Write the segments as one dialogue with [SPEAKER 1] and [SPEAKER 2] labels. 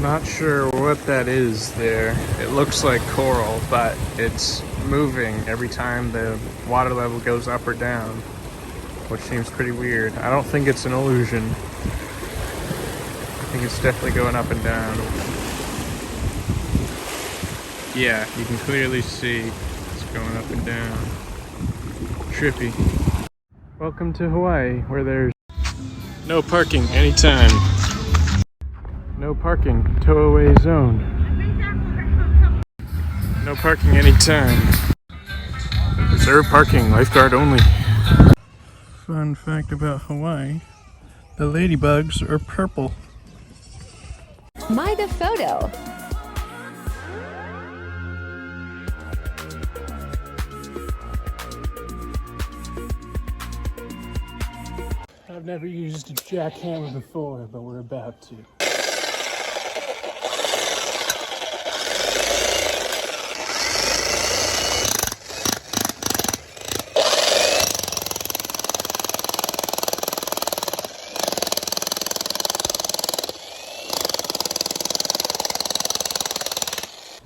[SPEAKER 1] Not sure what that is there. It looks like coral, but it's moving every time the water level goes up or down, which seems pretty weird. I don't think it's an illusion. I think it's definitely going up and down. Yeah, you can clearly see it's going up and down. Trippy. Welcome to Hawaii, where there's no parking anytime. No parking, tow-away zone. No parking anytime. Reserve parking, lifeguard only. Fun fact about Hawaii, the ladybugs are purple.
[SPEAKER 2] My the photo.
[SPEAKER 1] I've never used a jackhammer before, but we're about to.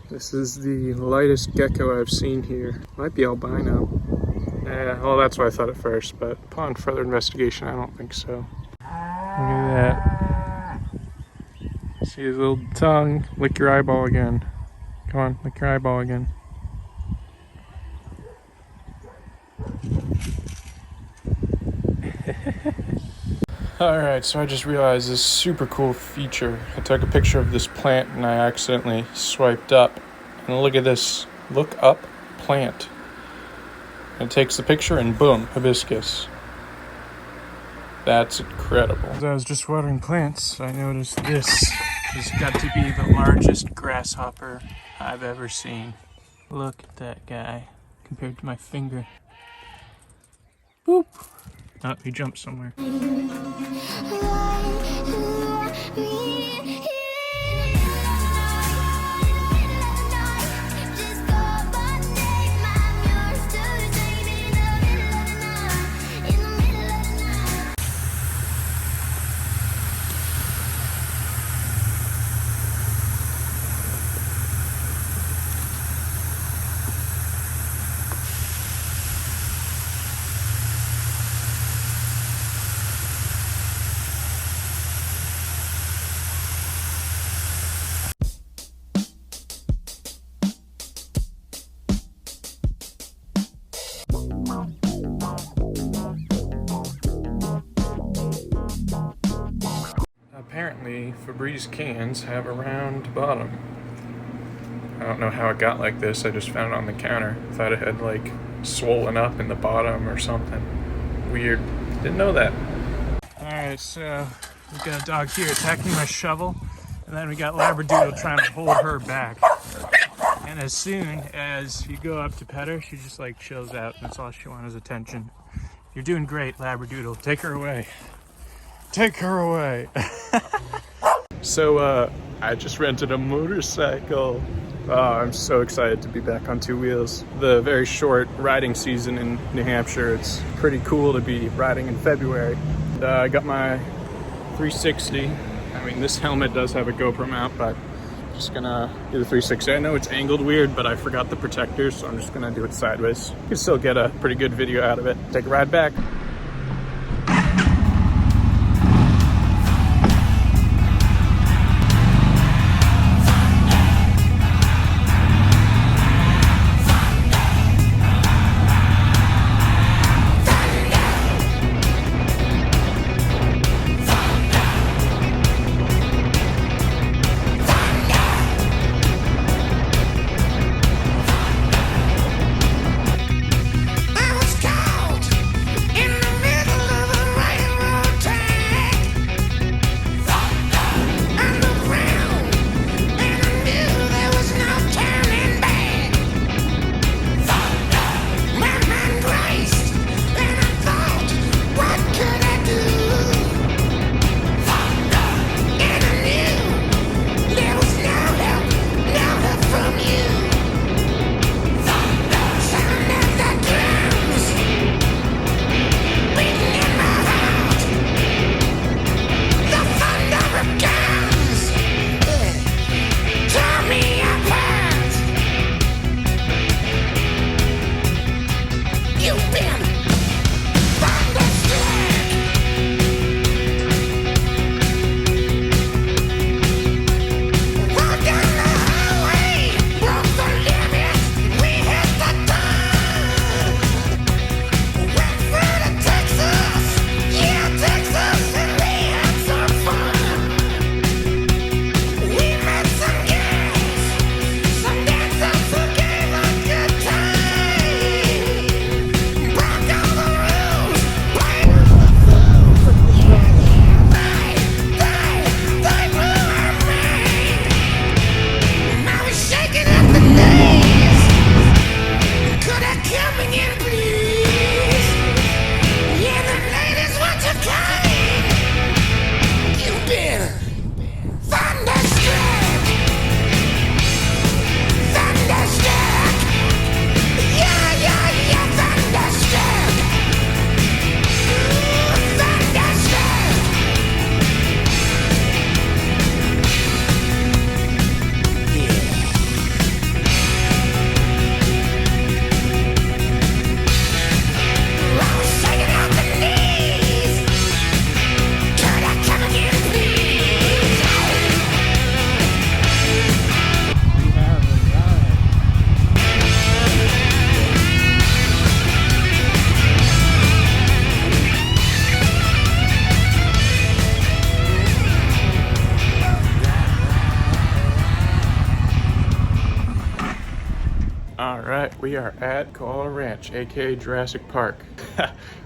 [SPEAKER 1] This is the lightest gecko I've seen here. Might be albino. Well, that's what I thought at first, but upon further investigation, I don't think so. Look at that. See his little tongue? Lick your eyeball again. Come on, lick your eyeball again. Alright, so I just realized this super cool feature. I took a picture of this plant and I accidentally swiped up. And look at this. Look up plant. And it takes the picture and boom, hibiscus. That's incredible. As I was just watering plants, I noticed this has got to be the largest grasshopper I've ever seen. Look at that guy compared to my finger. Boop. Oh, he jumped somewhere. Apparently, Febreze cans have a round bottom. I don't know how it got like this, I just found it on the counter. Thought it had like swollen up in the bottom or something. Weird. Didn't know that. Alright, so we've got a dog here attacking my shovel, and then we got Labradoodle trying to hold her back. And as soon as you go up to pet her, she just like chills out, and that's all she wants is attention. You're doing great, Labradoodle. Take her away. Take her away. So, I just rented a motorcycle. Oh, I'm so excited to be back on two wheels. The very short riding season in New Hampshire, it's pretty cool to be riding in February. I got my 360. I mean, this helmet does have a GoPro mount, but I'm just gonna do the 360. I know it's angled weird, but I forgot the protectors, so I'm just gonna do it sideways. You can still get a pretty good video out of it. Take a ride back.
[SPEAKER 3] I was caught in
[SPEAKER 1] Alright, we are at Koala Ranch, aka Jurassic Park.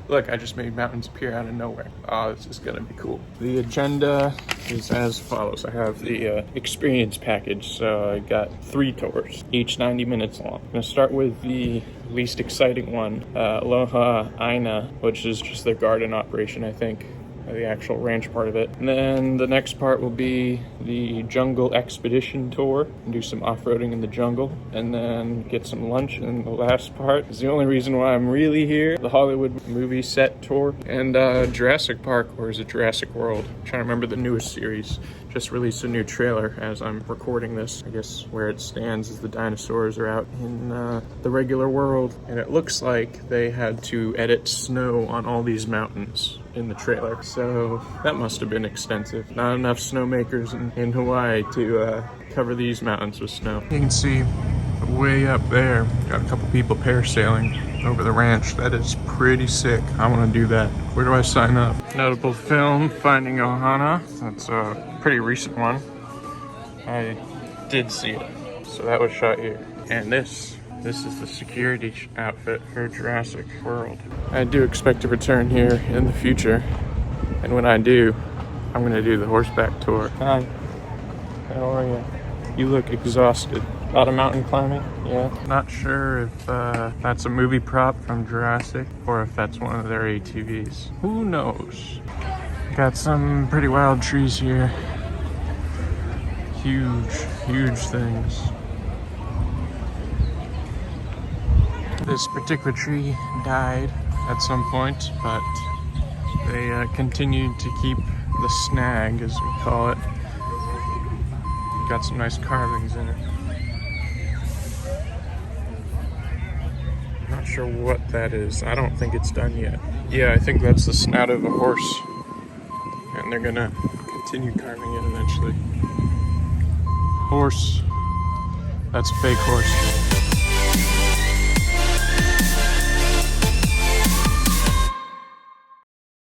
[SPEAKER 1] Look, I just made mountains appear out of nowhere. Oh, this is gonna be cool. The agenda is as follows. I have the experience package, so I got 3 tours, each 90 minutes long. I'm gonna start with the least exciting one, Aloha Aina, which is just their garden operation, I think. The actual ranch part of it. And then the next part will be the jungle expedition tour and do some off-roading in the jungle and then get some lunch. And the last part is the only reason why I'm really here, the Hollywood movie set tour and Jurassic Park, or is it Jurassic World? I'm trying to remember the newest series. Just released a new trailer as I'm recording this. I guess where it stands is the dinosaurs are out in the regular world, and it looks like they had to edit snow on all these mountains in the trailer, so that must have been extensive. Not enough snowmakers in Hawaii to cover these mountains with snow. You can see way up there, got a couple people parasailing over the ranch. That is pretty sick. I want to do that. Where do I sign up? Notable film, Finding Ohana. That's a pretty recent one. I did see it. So that was shot here. And this is the security outfit for Jurassic World. I do expect to return here in the future. And when I do, I'm gonna do the horseback tour. Hi, how are you? You look exhausted. A lot of mountain climbing, yeah. Not sure if that's a movie prop from Jurassic or if that's one of their ATVs. Who knows? Got some pretty wild trees here. Huge things. This particular tree died at some point, but they continued to keep the snag, as we call it. Got some nice carvings in it. Not sure what that is. I don't think it's done yet. Yeah, I think that's the snout of a horse. And they're gonna continue carving it eventually. Horse. That's a fake horse.